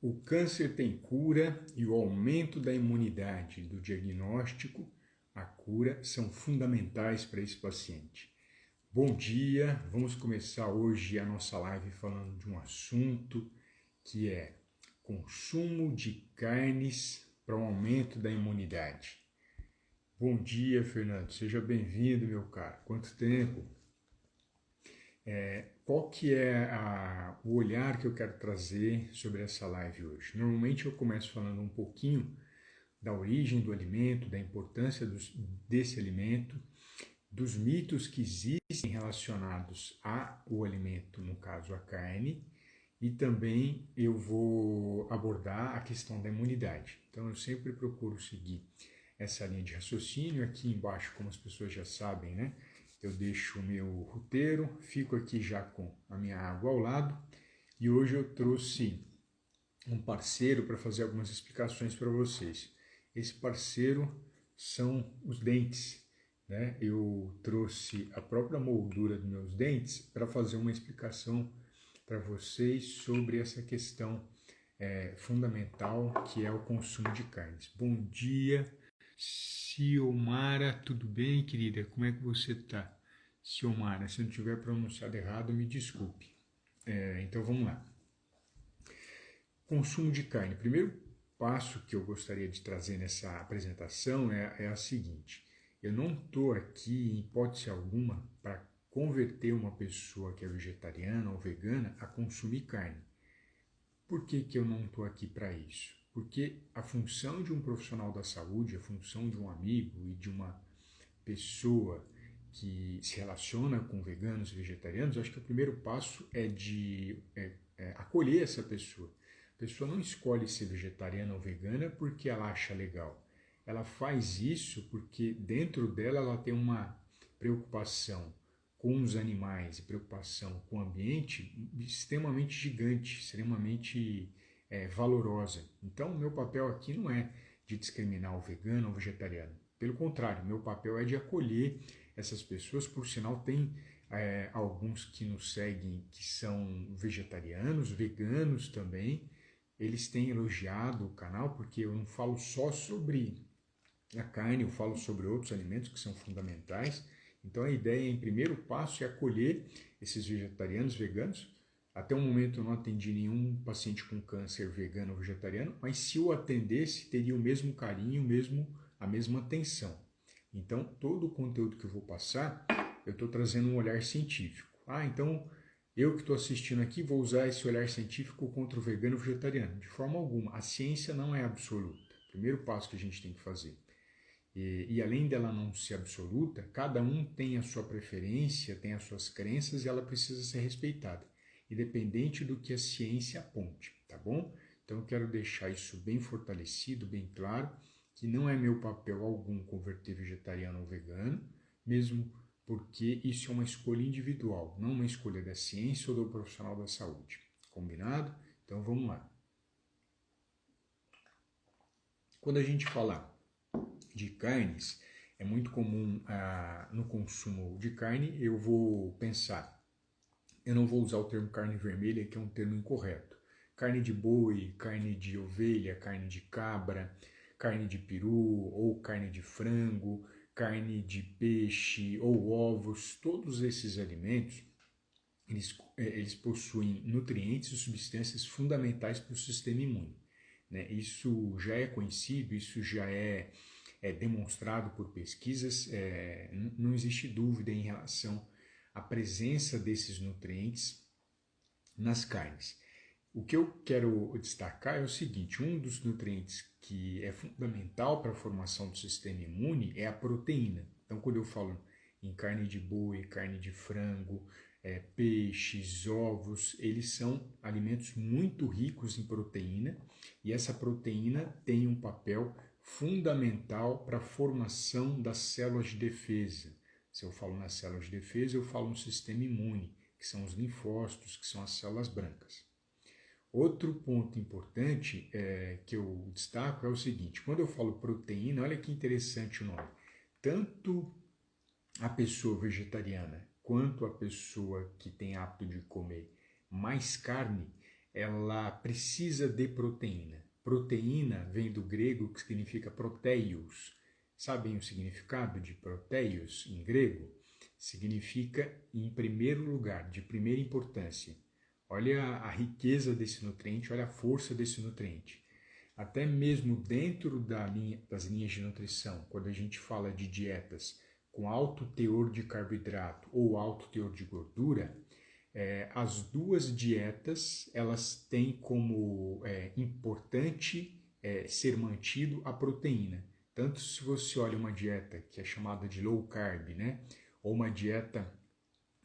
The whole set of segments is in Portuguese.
O câncer tem cura e o aumento da imunidade do diagnóstico, a cura, são fundamentais para esse paciente. Bom dia, vamos começar hoje a nossa live falando de um assunto que é consumo de carnes para o aumento da imunidade. Bom dia, Fernando, seja bem-vindo, meu caro. Quanto tempo? Qual que é o olhar que eu quero trazer sobre essa live hoje? Normalmente eu começo falando um pouquinho da origem do alimento, da importância desse alimento, dos mitos que existem relacionados ao alimento, no caso a carne, e também eu vou abordar a questão da imunidade. Então eu sempre procuro seguir essa linha de raciocínio. Aqui embaixo, como as pessoas já sabem, né? Eu deixo o meu roteiro, fico aqui já com a minha água ao lado e hoje eu trouxe um parceiro para fazer algumas explicações para vocês. Esse parceiro são os dentes, né? Eu trouxe a própria moldura dos meus dentes para fazer uma explicação para vocês sobre essa questão fundamental que é o consumo de carnes. Bom dia, Ciomara, tudo bem, querida? Como é que você está? Ciomara, se eu não tiver pronunciado errado, me desculpe. Então vamos lá. Consumo de carne. O primeiro passo que eu gostaria de trazer nessa apresentação é a seguinte. Eu não estou aqui, em hipótese alguma, para converter uma pessoa que é vegetariana ou vegana a consumir carne. Por que eu não estou aqui para isso? Porque a função de um profissional da saúde, a função de um amigo e de uma pessoa que se relaciona com veganos e vegetarianos, eu acho que o primeiro passo é de acolher essa pessoa. A pessoa não escolhe ser vegetariana ou vegana porque ela acha legal. Ela faz isso porque dentro dela ela tem uma preocupação com os animais e preocupação com o ambiente extremamente gigante, extremamente valorosa. Então, o meu papel aqui não é de discriminar o vegano ou o vegetariano. Pelo contrário, meu papel é de acolher essas pessoas. Por sinal, tem alguns que nos seguem que são vegetarianos, veganos também. Eles têm elogiado o canal porque eu não falo só sobre a carne, eu falo sobre outros alimentos que são fundamentais. Então a ideia, em primeiro passo, é acolher esses vegetarianos, veganos. Até o momento eu não atendi nenhum paciente com câncer vegano ou vegetariano, mas se eu atendesse, teria o mesmo carinho, a mesma atenção. Então todo o conteúdo que eu vou passar, eu estou trazendo um olhar científico. Então eu que estou assistindo aqui vou usar esse olhar científico contra o vegano ou vegetariano. De forma alguma, a ciência não é absoluta. Primeiro passo que a gente tem que fazer. E além dela não ser absoluta, cada um tem a sua preferência, tem as suas crenças e ela precisa ser respeitada, independente do que a ciência aponte, tá bom? Então eu quero deixar isso bem fortalecido, bem claro, que não é meu papel algum converter vegetariano ou vegano, mesmo porque isso é uma escolha individual, não uma escolha da ciência ou do profissional da saúde. Combinado? Então vamos lá. Quando a gente fala de carnes, é muito comum no consumo de carne, eu vou pensar, eu não vou usar o termo carne vermelha, que é um termo incorreto. Carne de boi, carne de ovelha, carne de cabra, carne de peru ou carne de frango, carne de peixe ou ovos, todos esses alimentos, eles possuem nutrientes e substâncias fundamentais para o sistema imune. Né? Isso já é conhecido, isso já é demonstrado por pesquisas, não existe dúvida em relação à presença desses nutrientes nas carnes. O que eu quero destacar é o seguinte: um dos nutrientes que é fundamental para a formação do sistema imune é a proteína. Então, quando eu falo em carne de boi, carne de frango, peixes, ovos, eles são alimentos muito ricos em proteína e essa proteína tem um papel fundamental para a formação das células de defesa. Se eu falo nas células de defesa, eu falo no sistema imune, que são os linfócitos, que são as células brancas. Outro ponto importante que eu destaco é o seguinte: quando eu falo proteína, olha que interessante o nome. Tanto a pessoa vegetariana quanto a pessoa que tem hábito de comer mais carne, ela precisa de proteína. Proteína vem do grego, que significa proteios. Sabem o significado de proteios em grego? Significa em primeiro lugar, de primeira importância. Olha a riqueza desse nutriente, olha a força desse nutriente. Até mesmo dentro das linhas de nutrição, quando a gente fala de dietas com alto teor de carboidrato ou alto teor de gordura, as duas dietas elas têm como importante ser mantido a proteína. Tanto se você olha uma dieta que é chamada de low carb, né? Ou uma dieta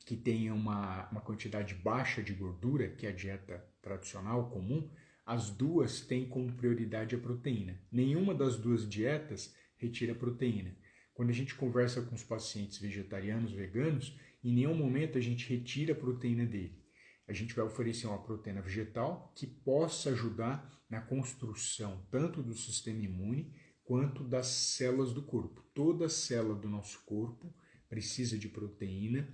que tenha uma quantidade baixa de gordura, que é a dieta tradicional, comum, as duas têm como prioridade a proteína. Nenhuma das duas dietas retira proteína. Quando a gente conversa com os pacientes vegetarianos, veganos, em nenhum momento a gente retira a proteína dele. A gente vai oferecer uma proteína vegetal que possa ajudar na construção tanto do sistema imune quanto das células do corpo. Toda célula do nosso corpo precisa de proteína.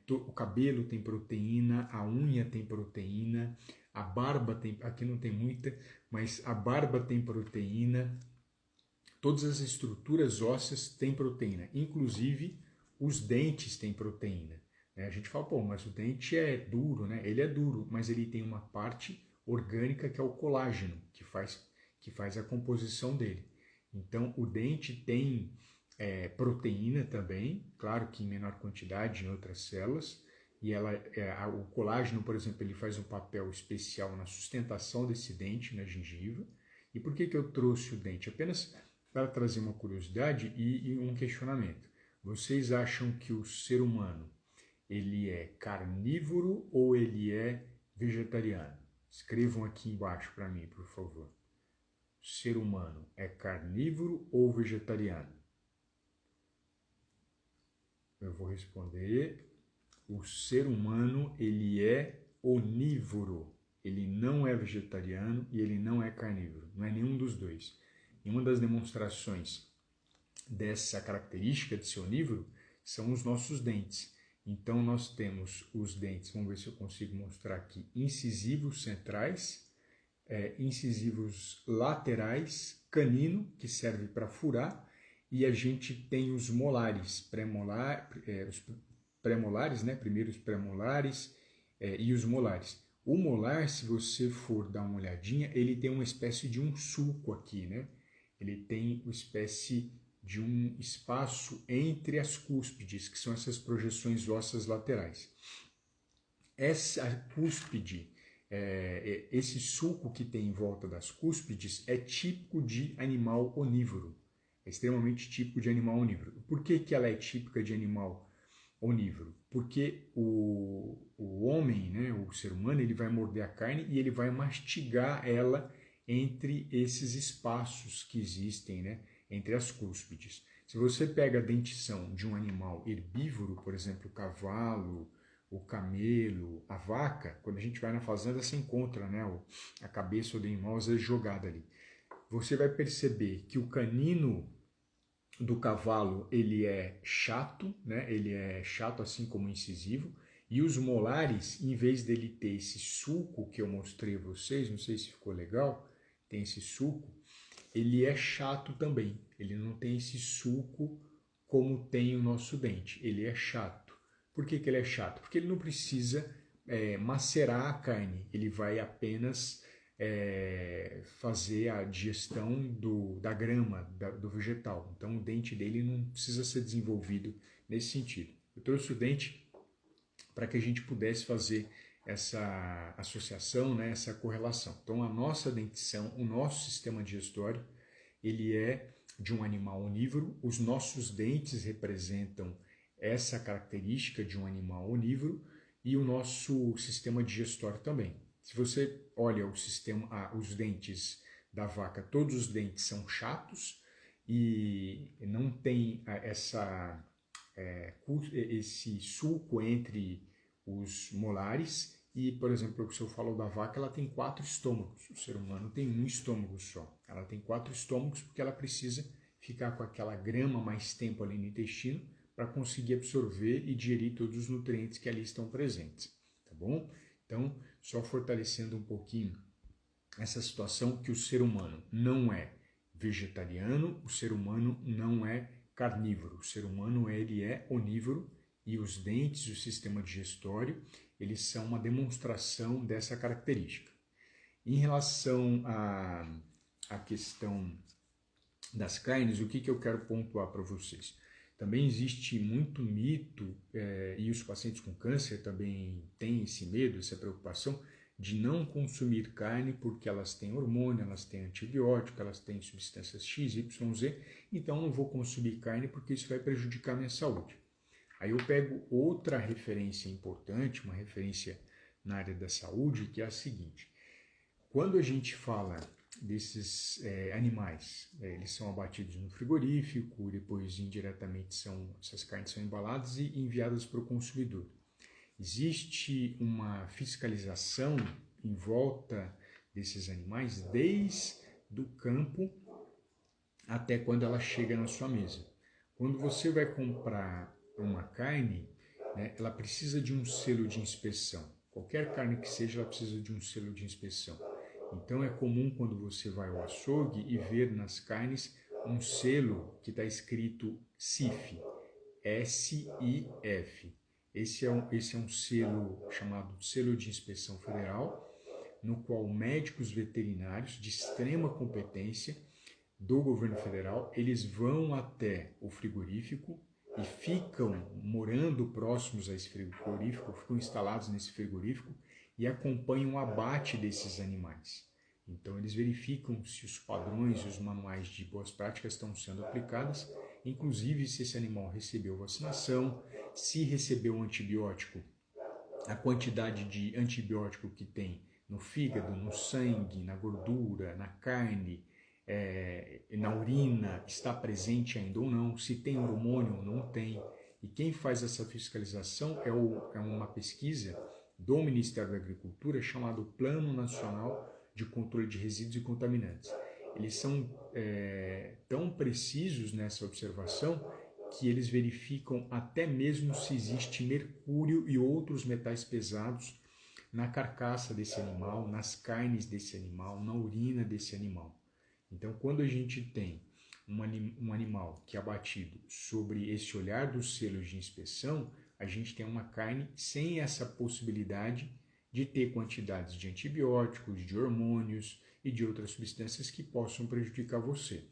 O cabelo tem proteína, a unha tem proteína, a barba tem, aqui não tem muita, mas a barba tem proteína. Todas as estruturas ósseas têm proteína, inclusive os dentes têm proteína. A gente fala, pô, mas o dente é duro, né? Ele é duro, mas ele tem uma parte orgânica que é o colágeno, que faz a composição dele. Então, o dente tem proteína também, claro que em menor quantidade em outras células, e o colágeno, por exemplo, ele faz um papel especial na sustentação desse dente, na gengiva. E por que eu trouxe o dente? Apenas para trazer uma curiosidade e um questionamento. Vocês acham que o ser humano ele é carnívoro ou ele é vegetariano? Escrevam aqui embaixo para mim, por favor. O ser humano é carnívoro ou vegetariano? Eu vou responder. O ser humano ele é onívoro. Ele não é vegetariano e ele não é carnívoro. Não é nenhum dos dois. E uma das demonstrações dessa característica de ser onívoro são os nossos dentes. Então nós temos os dentes, vamos ver se eu consigo mostrar aqui, incisivos centrais, incisivos laterais, canino, que serve para furar, e a gente tem os molares, os pré-molares, né? Primeiro os pré-molares e os molares. O molar, se você for dar uma olhadinha, ele tem uma espécie de um sulco aqui, né? Ele tem uma espécie de um espaço entre as cúspides, que são essas projeções ósseas laterais. Essa cúspide, esse sulco que tem em volta das cúspides é típico de animal onívoro. É extremamente típico de animal onívoro. Por que ela é típica de animal onívoro? Porque o homem, né, o ser humano, ele vai morder a carne e ele vai mastigar ela entre esses espaços que existem, né, entre as cúspides. Se você pega a dentição de um animal herbívoro, por exemplo, o cavalo, o camelo, a vaca, quando a gente vai na fazenda você encontra, né, a cabeça do animal às vezes jogada ali. Você vai perceber que o canino do cavalo ele é chato, né? Ele é chato assim como o incisivo, e os molares, em vez dele ter esse sulco que eu mostrei a vocês, não sei se ficou legal, tem esse sulco, ele é chato também. Ele não tem esse sulco como tem o nosso dente. Ele é chato. Por que ele é chato? Porque ele não precisa macerar a carne. Ele vai apenas fazer a digestão da grama, do vegetal. Então o dente dele não precisa ser desenvolvido nesse sentido. Eu trouxe o dente para que a gente pudesse fazer essa associação, né, essa correlação. Então a nossa dentição, o nosso sistema digestório, ele é de um animal onívoro. Os nossos dentes representam essa característica de um animal onívoro e o nosso sistema digestório também. Se você olha os dentes da vaca, todos os dentes são chatos e não tem esse sulco entre os molares. E, por exemplo, se eu falo da vaca, ela tem 4 estômagos. O ser humano tem um estômago só. Ela tem 4 estômagos porque ela precisa ficar com aquela grama mais tempo ali no intestino para conseguir absorver e digerir todos os nutrientes que ali estão presentes, tá bom? Então, só fortalecendo um pouquinho essa situação que o ser humano não é vegetariano, o ser humano não é carnívoro, o ser humano ele é onívoro e os dentes, o sistema digestório, eles são uma demonstração dessa característica. Em relação à questão das carnes, o que eu quero pontuar para vocês? Também existe muito mito, e os pacientes com câncer também têm esse medo, essa preocupação, de não consumir carne porque elas têm hormônio, elas têm antibiótico, elas têm substâncias X, Y, Z, então não vou consumir carne porque isso vai prejudicar a minha saúde. Aí eu pego outra referência importante, uma referência na área da saúde, que é a seguinte: quando a gente fala desses animais, eles são abatidos no frigorífico, depois indiretamente essas carnes são embaladas e enviadas para o consumidor. Existe uma fiscalização em volta desses animais desde o campo até quando ela chega na sua mesa. Quando você vai comprar uma carne, né, ela precisa de um selo de inspeção. Qualquer carne que seja, ela precisa de um selo de inspeção. Então é comum quando você vai ao açougue e ver nas carnes um selo que está escrito SIF, S-I-F. Esse é um selo chamado Selo de Inspeção Federal, no qual médicos veterinários de extrema competência do governo federal, eles vão até o frigorífico e ficam morando próximos a esse frigorífico, ficam instalados nesse frigorífico e acompanham o abate desses animais. Então eles verificam se os padrões e os manuais de boas práticas estão sendo aplicados, inclusive se esse animal recebeu vacinação, se recebeu antibiótico, a quantidade de antibiótico que tem no fígado, no sangue, na gordura, na carne, na urina, está presente ainda ou não, se tem hormônio ou não tem. E quem faz essa fiscalização é uma pesquisa do Ministério da Agricultura chamado Plano Nacional de Controle de Resíduos e Contaminantes. Eles são tão precisos nessa observação que eles verificam até mesmo se existe mercúrio e outros metais pesados na carcaça desse animal, nas carnes desse animal, na urina desse animal. Então, quando a gente tem um animal que é abatido sobre esse olhar dos selos de inspeção, a gente tem uma carne sem essa possibilidade de ter quantidades de antibióticos, de hormônios e de outras substâncias que possam prejudicar você.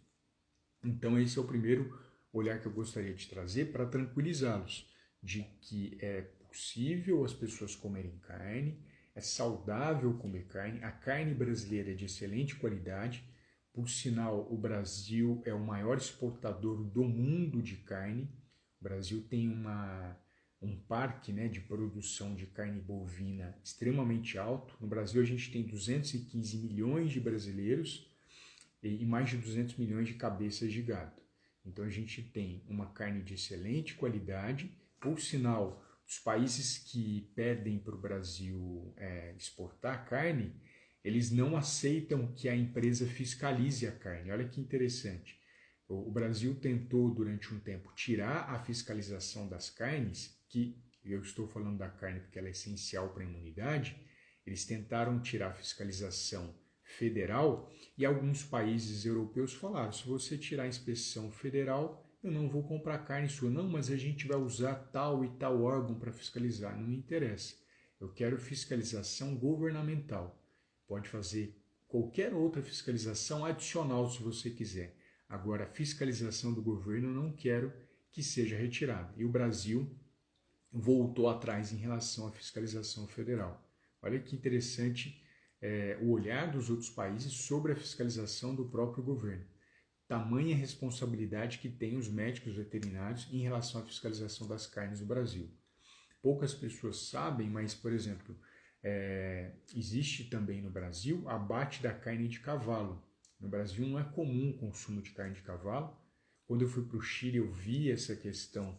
Então, esse é o primeiro olhar que eu gostaria de trazer para tranquilizá-los de que é possível as pessoas comerem carne, é saudável comer carne, a carne brasileira é de excelente qualidade. Por sinal, o Brasil é o maior exportador do mundo de carne. O Brasil tem um parque, né, de produção de carne bovina extremamente alto. No Brasil, a gente tem 215 milhões de brasileiros e mais de 200 milhões de cabeças de gado. Então, a gente tem uma carne de excelente qualidade. Por sinal, os países que pedem para o Brasil exportar carne, eles não aceitam que a empresa fiscalize a carne. Olha que interessante. O Brasil tentou, durante um tempo, tirar a fiscalização das carnes, que eu estou falando da carne porque ela é essencial para a imunidade. Eles tentaram tirar a fiscalização federal e alguns países europeus falaram: se você tirar a inspeção federal, eu não vou comprar carne sua. Não, mas a gente vai usar tal e tal órgão para fiscalizar. Não me interessa. Eu quero fiscalização governamental. Pode fazer qualquer outra fiscalização adicional se você quiser. Agora, a fiscalização do governo eu não quero que seja retirada. E o Brasil voltou atrás em relação à fiscalização federal. Olha que interessante o olhar dos outros países sobre a fiscalização do próprio governo. Tamanha responsabilidade que tem os médicos veterinários em relação à fiscalização das carnes do Brasil. Poucas pessoas sabem, mas, por exemplo, existe também no Brasil abate da carne de cavalo. No Brasil não é comum o consumo de carne de cavalo. Quando eu fui para o Chile, eu vi essa questão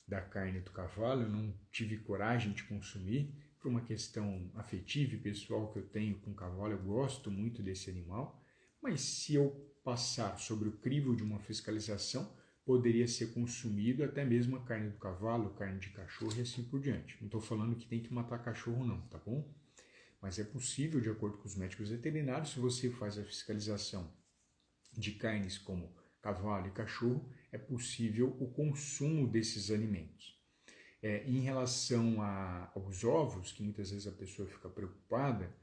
da carne do cavalo, eu não tive coragem de consumir, por uma questão afetiva e pessoal que eu tenho com o cavalo, eu gosto muito desse animal, mas se eu passar sobre o crivo de uma fiscalização, poderia ser consumido até mesmo a carne do cavalo, carne de cachorro e assim por diante. Não estou falando que tem que matar cachorro não, tá bom? mas é possível, de acordo com os médicos veterinários, se você faz a fiscalização de carnes como cavalo e cachorro, é possível o consumo desses alimentos. Em relação aos ovos, que muitas vezes a pessoa fica preocupada,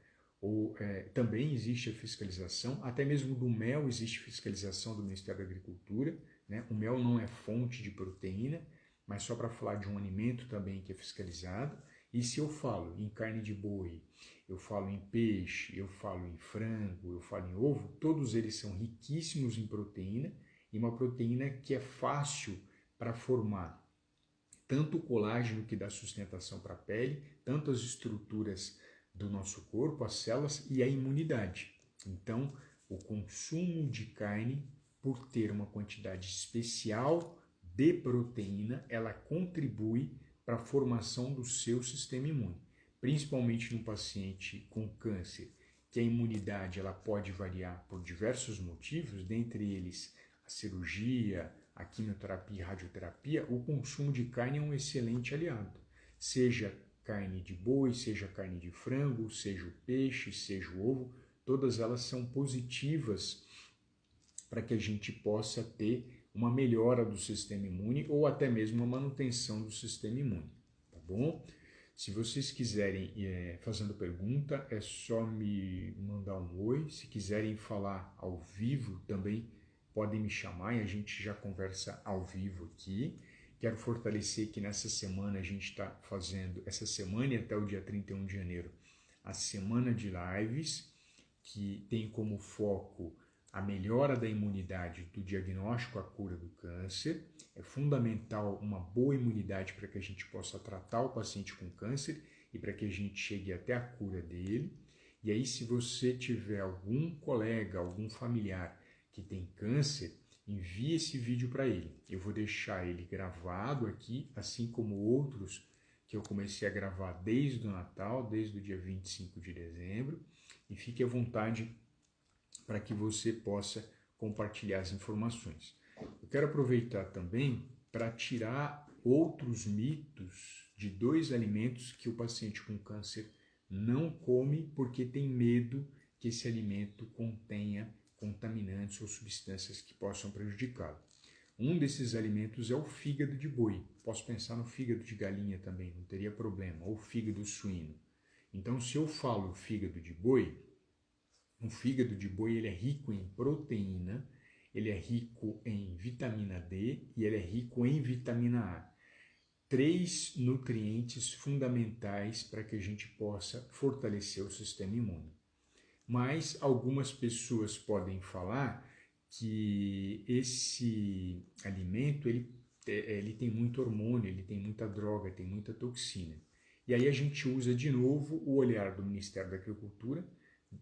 também existe a fiscalização, até mesmo do mel existe fiscalização do Ministério da Agricultura, né? O mel não é fonte de proteína, mas só para falar de um alimento também que é fiscalizado. E se eu falo em carne de boi, eu falo em peixe, eu falo em frango, eu falo em ovo, todos eles são riquíssimos em proteína, e uma proteína que é fácil para formar tanto o colágeno que dá sustentação para a pele, tanto as estruturas do nosso corpo, as células e a imunidade. Então, o consumo de carne, por ter uma quantidade especial de proteína, ela contribui para a formação do seu sistema imune, principalmente no paciente com câncer, que a imunidade ela pode variar por diversos motivos, dentre eles a cirurgia, a quimioterapia e radioterapia. O consumo de carne é um excelente aliado, seja carne de boi, seja carne de frango, seja o peixe, seja o ovo, todas elas são positivas para que a gente possa ter uma melhora do sistema imune ou até mesmo uma manutenção do sistema imune, tá bom? Se vocês quiserem, fazendo pergunta, é só me mandar um oi. Se quiserem falar ao vivo também, podem me chamar e a gente já conversa ao vivo aqui. Quero fortalecer que nessa semana a gente está fazendo, essa semana e até o dia 31 de janeiro, a semana de lives, que tem como foco a melhora da imunidade do diagnóstico à cura do câncer. É fundamental uma boa imunidade para que a gente possa tratar o paciente com câncer e para que a gente chegue até a cura dele. E aí, se você tiver algum colega, algum familiar que tem câncer, envie esse vídeo para ele. Eu vou deixar ele gravado aqui, assim como outros que eu comecei a gravar desde o Natal, desde o dia 25 de dezembro. E fique à vontade para que você possa compartilhar as informações. Eu quero aproveitar também para tirar outros mitos de 2 alimentos que o paciente com câncer não come porque tem medo que esse alimento contenha contaminantes ou substâncias que possam prejudicá-lo. Um desses alimentos é o fígado de boi. Posso pensar no fígado de galinha também, não teria problema, ou fígado suíno. Então, se eu falo fígado de boi, o fígado de boi ele é rico em proteína, ele é rico em vitamina D e ele é rico em vitamina A. 3 nutrientes fundamentais para que a gente possa fortalecer o sistema imune. Mas algumas pessoas podem falar que esse alimento ele tem muito hormônio, ele tem muita droga, tem muita toxina. E aí a gente usa de novo o olhar do Ministério da Agricultura,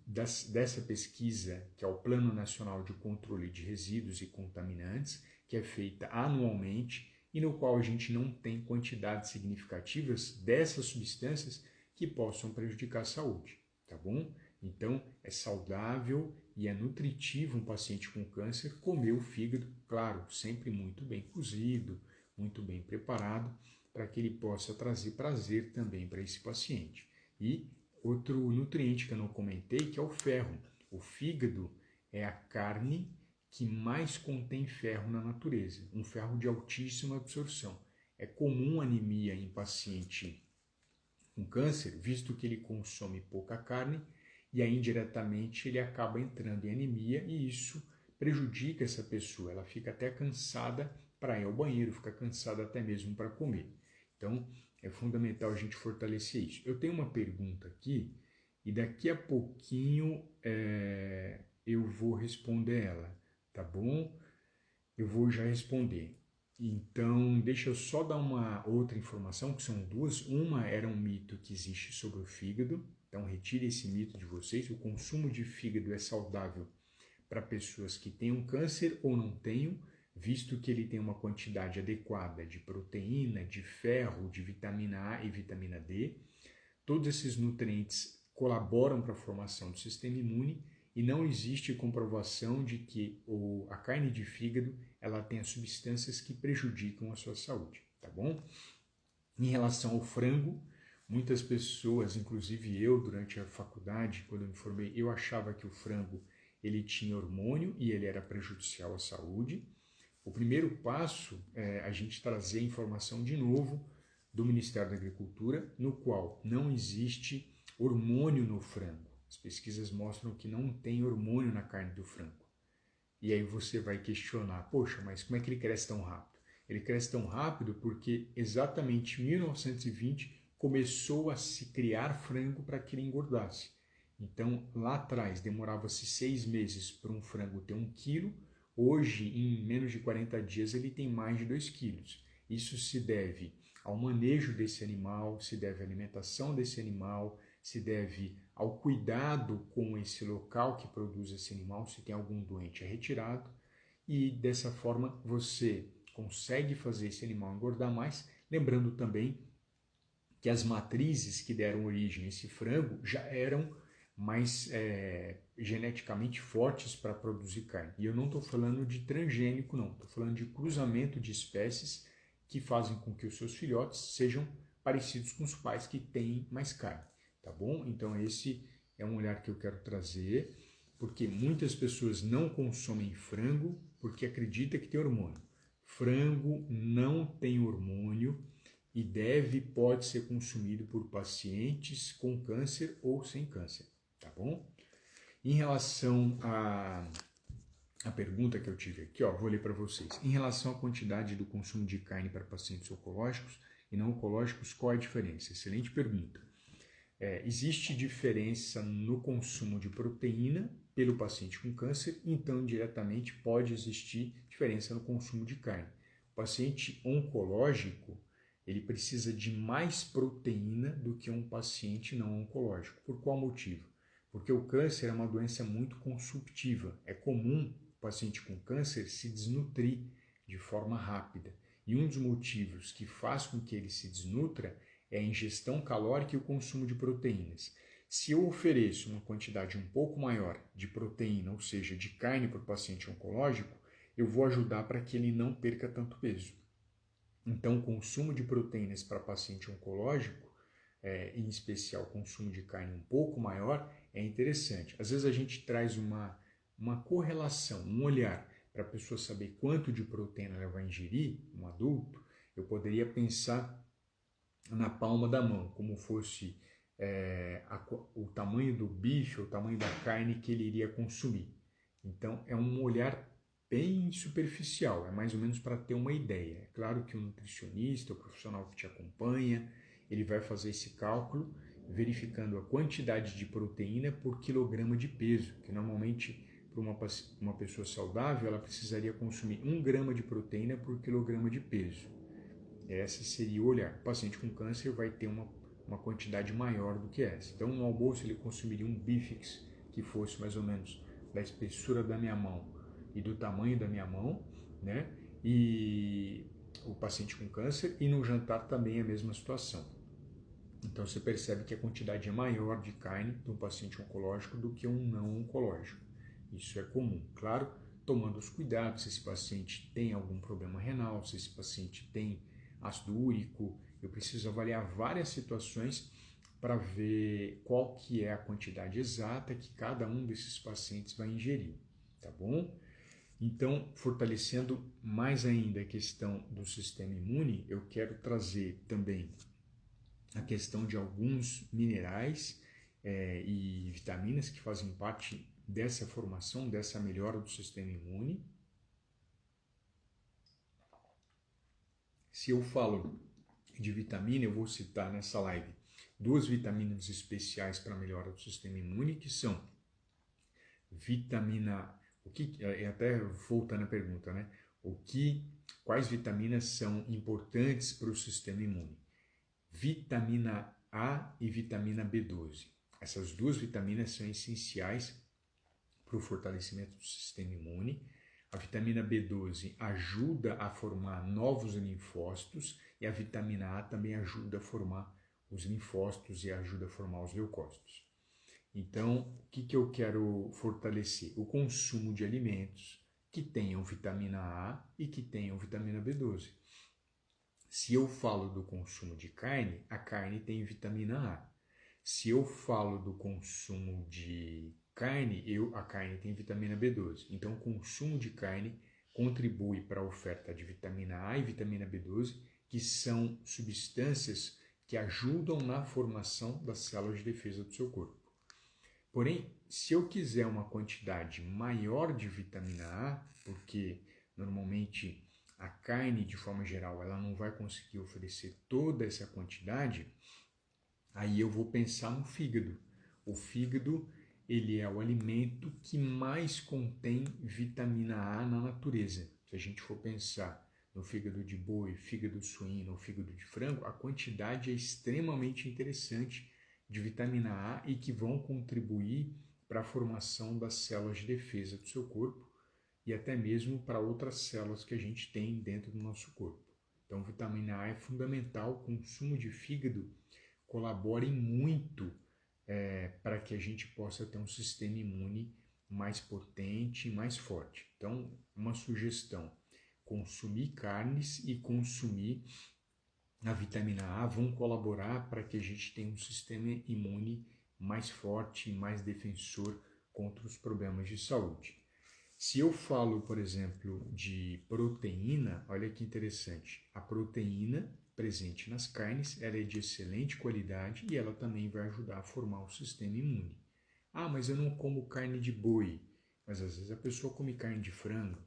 dessa pesquisa, que é o Plano Nacional de Controle de Resíduos e Contaminantes, que é feita anualmente e no qual a gente não tem quantidades significativas dessas substâncias que possam prejudicar a saúde, tá bom? Então, é saudável e é nutritivo um paciente com câncer comer o fígado, claro, sempre muito bem cozido, muito bem preparado, para que ele possa trazer prazer também para esse paciente. E outro nutriente que eu não comentei, que é o ferro. O fígado é a carne que mais contém ferro na natureza, um ferro de altíssima absorção. É comum anemia em paciente com câncer, visto que ele consome pouca carne e aí indiretamente ele acaba entrando em anemia e isso prejudica essa pessoa. Ela fica até cansada para ir ao banheiro, fica cansada até mesmo para comer. Então, é fundamental a gente fortalecer isso. Eu tenho uma pergunta aqui e daqui a pouquinho eu vou responder ela, tá bom? Eu vou já responder. Então, deixa eu só dar uma outra informação, que são 2. Uma era um mito que existe sobre o fígado, então retire esse mito de vocês. O consumo de fígado é saudável para pessoas que tenham câncer ou não tenham, visto que ele tem uma quantidade adequada de proteína, de ferro, de vitamina A e vitamina D. Todos esses nutrientes colaboram para a formação do sistema imune e não existe comprovação de que a carne de fígado ela tenha substâncias que prejudicam a sua saúde, tá bom? Em relação ao frango, Muitas pessoas, inclusive eu, durante a faculdade, quando eu me formei, eu achava que o frango ele tinha hormônio e ele era prejudicial à saúde. O primeiro passo é a gente trazer a informação de novo do Ministério da Agricultura, no qual não existe hormônio no frango. As pesquisas mostram que não tem hormônio na carne do frango. E aí você vai questionar, poxa, mas como é que ele cresce tão rápido? Ele cresce tão rápido porque exatamente em 1920 começou a se criar frango para que ele engordasse. Então, lá atrás, demorava-se 6 meses para um frango ter 1 quilo. Hoje, em menos de 40 dias, ele tem mais de 2 quilos. Isso se deve ao manejo desse animal, se deve à alimentação desse animal, se deve ao cuidado com esse local que produz esse animal, se tem algum doente é retirado, e dessa forma você consegue fazer esse animal engordar mais, lembrando também que as matrizes que deram origem a esse frango já eram mais geneticamente fortes para produzir carne. E eu não estou falando de transgênico, não. Estou falando de cruzamento de espécies que fazem com que os seus filhotes sejam parecidos com os pais que têm mais carne. Tá bom? Então esse é um olhar que eu quero trazer, porque muitas pessoas não consomem frango porque acreditam que tem hormônio. Frango não tem hormônio e pode ser consumido por pacientes com câncer ou sem câncer, tá bom? Em relação a pergunta que eu tive aqui, vou ler para vocês. Em relação à quantidade do consumo de carne para pacientes oncológicos e não oncológicos, qual é a diferença? Excelente pergunta. Existe diferença no consumo de proteína pelo paciente com câncer, então indiretamente pode existir diferença no consumo de carne. O paciente oncológico, ele precisa de mais proteína do que um paciente não oncológico. Por qual motivo? Porque o câncer é uma doença muito consumptiva. É comum o paciente com câncer se desnutrir de forma rápida. E um dos motivos que faz com que ele se desnutra é a ingestão calórica e o consumo de proteínas. Se eu ofereço uma quantidade um pouco maior de proteína, ou seja, de carne para o paciente oncológico, eu vou ajudar para que ele não perca tanto peso. Então, o consumo de proteínas para paciente oncológico, em especial o consumo de carne um pouco maior, é interessante. Às vezes a gente traz uma correlação, um olhar para a pessoa saber quanto de proteína ela vai ingerir, um adulto. Eu poderia pensar na palma da mão, como fosse o tamanho do bife, o tamanho da carne que ele iria consumir. Então, é um olhar bem superficial, é mais ou menos para ter uma ideia. É claro que o nutricionista, o profissional que te acompanha, ele vai fazer esse cálculo, verificando a quantidade de proteína por quilograma de peso, que normalmente para uma pessoa saudável ela precisaria consumir 1 grama de proteína por quilograma de peso. Essa seria o olhar. O paciente com câncer vai ter uma quantidade maior do que essa. Então, no almoço, ele consumiria um bifex que fosse mais ou menos da espessura da minha mão e do tamanho da minha mão, né? E o paciente com câncer, e no jantar também a mesma situação. Então, você percebe que a quantidade é maior de carne de um paciente oncológico do que um não oncológico. Isso é comum. Claro, tomando os cuidados, se esse paciente tem algum problema renal, se esse paciente tem ácido úrico, eu preciso avaliar várias situações para ver qual que é a quantidade exata que cada um desses pacientes vai ingerir, tá bom? Então, fortalecendo mais ainda a questão do sistema imune, eu quero trazer também a questão de alguns minerais e vitaminas que fazem parte dessa formação, dessa melhora do sistema imune. Se eu falo de vitamina, eu vou citar nessa live 2 vitaminas especiais para a melhora do sistema imune, que são vitamina... até voltando à pergunta, né? Quais vitaminas são importantes para o sistema imune? Vitamina A e vitamina B12. Essas 2 vitaminas são essenciais para o fortalecimento do sistema imune. A vitamina B12 ajuda a formar novos linfócitos e a vitamina A também ajuda a formar os linfócitos e ajuda a formar os leucócitos. Então, o que eu quero fortalecer? O consumo de alimentos que tenham vitamina A e que tenham vitamina B12. Se eu falo do consumo de carne, a carne tem vitamina A. Se eu falo do consumo de carne, a carne tem vitamina B12. Então, o consumo de carne contribui para a oferta de vitamina A e vitamina B12, que são substâncias que ajudam na formação das células de defesa do seu corpo. Porém, se eu quiser uma quantidade maior de vitamina A, porque normalmente a carne, de forma geral, ela não vai conseguir oferecer toda essa quantidade, aí eu vou pensar no fígado. O fígado, ele é o alimento que mais contém vitamina A na natureza. Se a gente for pensar no fígado de boi, fígado suíno ou fígado de frango, a quantidade é extremamente interessante de vitamina A e que vão contribuir para a formação das células de defesa do seu corpo e até mesmo para outras células que a gente tem dentro do nosso corpo. Então, vitamina A é fundamental, o consumo de fígado colabora muito para que a gente possa ter um sistema imune mais potente e mais forte. Então, uma sugestão, consumir carnes e consumir a vitamina A vão colaborar para que a gente tenha um sistema imune mais forte e mais defensor contra os problemas de saúde. Se eu falo, por exemplo, de proteína, olha que interessante. A proteína presente nas carnes, ela é de excelente qualidade e ela também vai ajudar a formar o sistema imune. Ah, mas eu não como carne de boi. Mas às vezes a pessoa come carne de frango,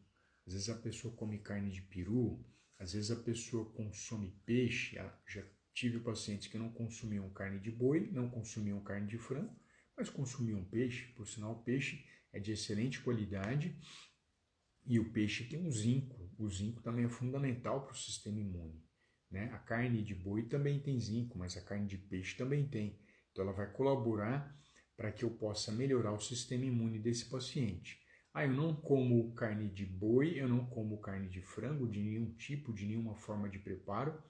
às vezes a pessoa come carne de peru, às vezes a pessoa consome peixe. Já tive pacientes que não consumiam carne de boi, não consumiam carne de frango, mas consumiam peixe. Por sinal, o peixe é de excelente qualidade e o peixe tem um zinco. O zinco também é fundamental para o sistema imune, né? A carne de boi também tem zinco, mas a carne de peixe também tem. Então ela vai colaborar para que eu possa melhorar o sistema imune desse paciente. Ah, eu não como carne de boi, eu não como carne de frango, de nenhum tipo, de nenhuma forma de preparo.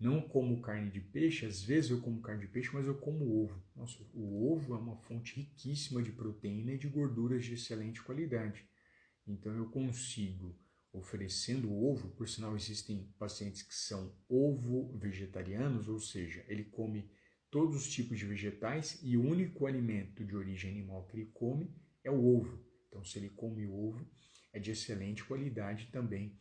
Não como carne de peixe, às vezes eu como carne de peixe, mas eu como ovo. Nossa, o ovo é uma fonte riquíssima de proteína e de gorduras de excelente qualidade. Então eu consigo, oferecendo ovo, por sinal existem pacientes que são ovo-vegetarianos, ou seja, ele come todos os tipos de vegetais e o único alimento de origem animal que ele come é o ovo. Então se ele come ovo, é de excelente qualidade também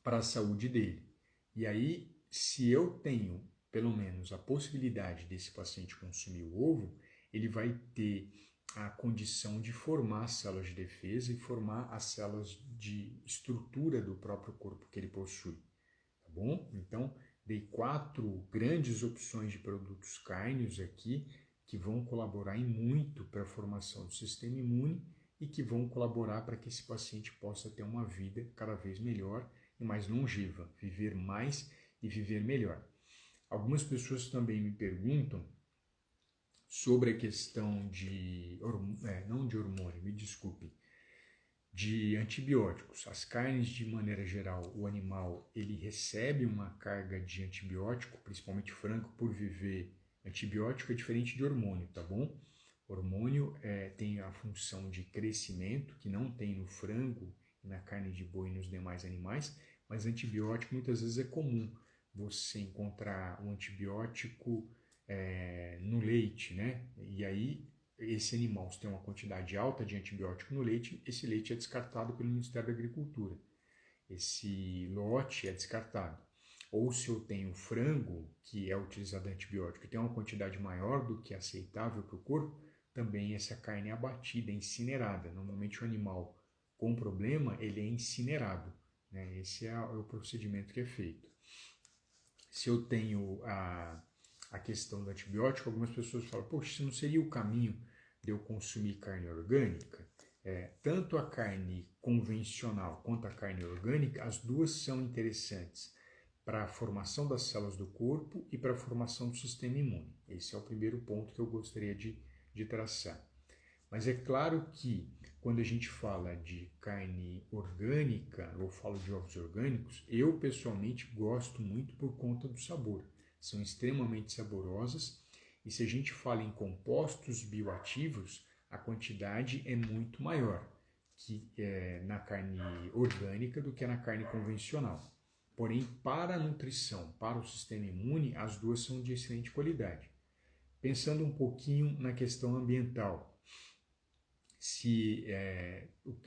para a saúde dele. E aí, se eu tenho pelo menos a possibilidade desse paciente consumir o ovo, ele vai ter a condição de formar as células de defesa e formar as células de estrutura do próprio corpo que ele possui, tá bom? Então, dei 4 grandes opções de produtos cárneos aqui que vão colaborar em muito para a formação do sistema imune e que vão colaborar para que esse paciente possa ter uma vida cada vez melhor e mais longeva, viver mais e viver melhor. Algumas pessoas também me perguntam sobre a questão de, não de hormônio, me desculpe, de antibióticos. As carnes, de maneira geral, o animal ele recebe uma carga de antibiótico, principalmente frango, por viver. Antibiótico é diferente de hormônio, tá bom? Hormônio tem a função de crescimento, que não tem no frango, na carne de boi e nos demais animais, mas antibiótico muitas vezes é comum você encontrar um antibiótico no leite, né? E aí esse animal, se tem uma quantidade alta de antibiótico no leite, esse leite é descartado pelo Ministério da Agricultura. Esse lote é descartado. Ou se eu tenho frango, que é utilizado antibiótico, e tem uma quantidade maior do que aceitável para o corpo, também essa carne é abatida, é incinerada. Normalmente o animal com problema, ele é incinerado, né? Esse é o procedimento que é feito. Se eu tenho a questão do antibiótico, algumas pessoas falam, poxa, isso não seria o caminho de eu consumir carne orgânica? Tanto a carne convencional quanto a carne orgânica, as duas são interessantes para a formação das células do corpo e para a formação do sistema imune. Esse é o primeiro ponto que eu gostaria de traçar. Mas é claro que quando a gente fala de carne orgânica, ou falo de ovos orgânicos, eu pessoalmente gosto muito por conta do sabor. São extremamente saborosas e se a gente fala em compostos bioativos, a quantidade é muito maior na carne orgânica do que na carne convencional. Porém, para a nutrição, para o sistema imune, as duas são de excelente qualidade. Pensando um pouquinho na questão ambiental,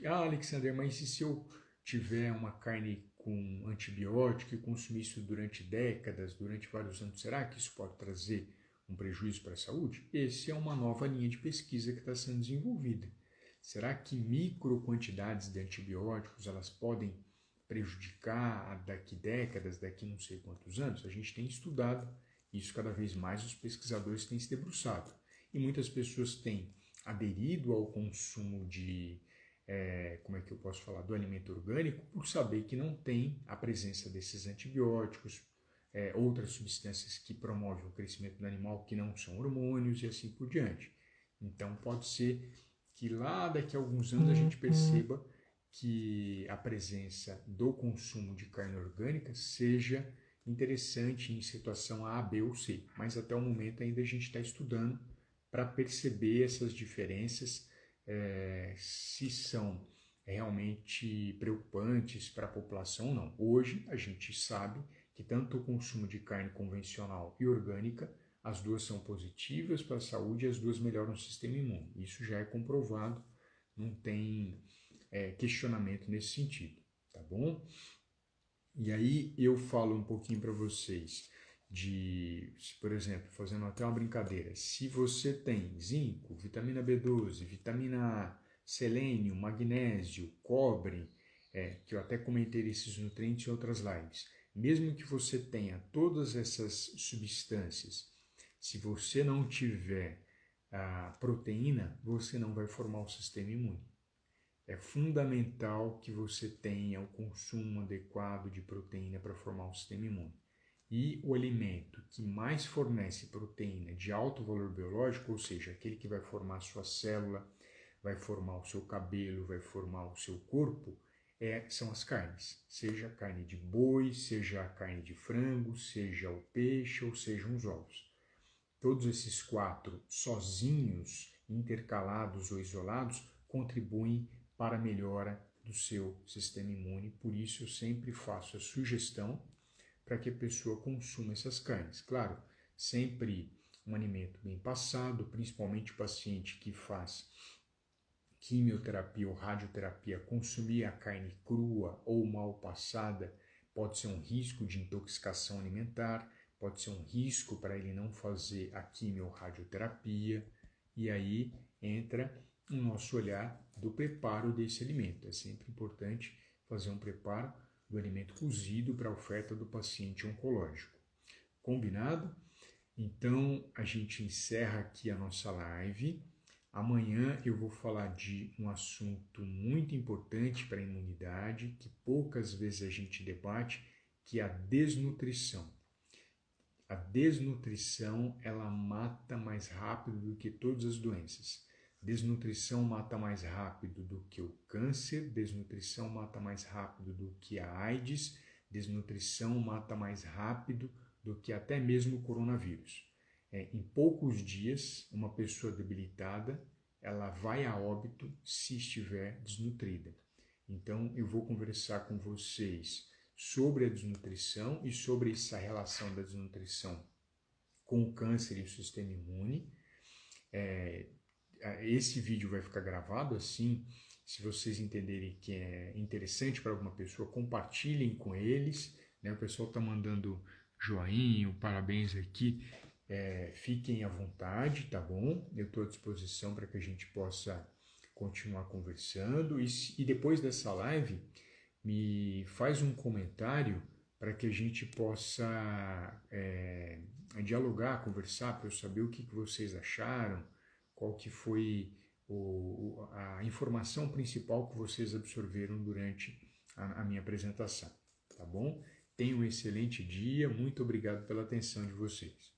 Alexander, mas e se eu tiver uma carne com antibiótico e consumir isso durante décadas, durante vários anos, será que isso pode trazer um prejuízo para a saúde? Essa é uma nova linha de pesquisa que está sendo desenvolvida. Será que micro quantidades de antibióticos elas podem prejudicar daqui décadas, daqui não sei quantos anos? A gente tem estudado isso cada vez mais, os pesquisadores têm se debruçado. E muitas pessoas têm aderido ao consumo do alimento orgânico por saber que não tem a presença desses antibióticos, outras substâncias que promovem o crescimento do animal que não são hormônios e assim por diante. Então pode ser que lá daqui a alguns anos a gente perceba que a presença do consumo de carne orgânica seja interessante em situação A, B ou C, mas até o momento ainda a gente está estudando para perceber essas diferenças, se são realmente preocupantes para a população ou não. Hoje a gente sabe que tanto o consumo de carne convencional e orgânica, as duas são positivas para a saúde e as duas melhoram o sistema imune. Isso já é comprovado, não tem questionamento nesse sentido, tá bom? E aí eu falo um pouquinho para vocês por exemplo, fazendo até uma brincadeira, se você tem zinco, vitamina B12, vitamina A, selênio, magnésio, cobre, que eu até comentei esses nutrientes em outras lives, mesmo que você tenha todas essas substâncias, se você não tiver a proteína, você não vai formar o sistema imune. É fundamental que você tenha o consumo adequado de proteína para formar o sistema imune. E o alimento que mais fornece proteína de alto valor biológico, ou seja, aquele que vai formar a sua célula, vai formar o seu cabelo, vai formar o seu corpo, são as carnes. Seja a carne de boi, seja a carne de frango, seja o peixe ou sejam os ovos. Todos esses 4 sozinhos, intercalados ou isolados, contribuem para a melhora do seu sistema imune. Por isso eu sempre faço a sugestão para que a pessoa consuma essas carnes. Claro, sempre um alimento bem passado, principalmente o paciente que faz quimioterapia ou radioterapia, consumir a carne crua ou mal passada pode ser um risco de intoxicação alimentar, pode ser um risco para ele não fazer a quimio ou radioterapia, e aí entra o nosso olhar do preparo desse alimento. É sempre importante fazer um preparo do alimento cozido para a oferta do paciente oncológico. Combinado? Então, a gente encerra aqui a nossa live. Amanhã eu vou falar de um assunto muito importante para a imunidade, que poucas vezes a gente debate, que é a desnutrição. A desnutrição, ela mata mais rápido do que todas as doenças. Desnutrição mata mais rápido do que o câncer, desnutrição mata mais rápido do que a AIDS, desnutrição mata mais rápido do que até mesmo o coronavírus. Em poucos dias, uma pessoa debilitada, ela vai a óbito se estiver desnutrida. Então, eu vou conversar com vocês sobre a desnutrição e sobre essa relação da desnutrição com o câncer e o sistema imune. Esse vídeo vai ficar gravado assim, se vocês entenderem que é interessante para alguma pessoa, compartilhem com eles, né? O pessoal está mandando joinha, parabéns aqui, fiquem à vontade, tá bom? Eu estou à disposição para que a gente possa continuar conversando e depois dessa live me faz um comentário para que a gente possa dialogar, conversar, para eu saber o que vocês acharam, qual que foi a informação principal que vocês absorveram durante a minha apresentação, tá bom? Tenham um excelente dia, muito obrigado pela atenção de vocês.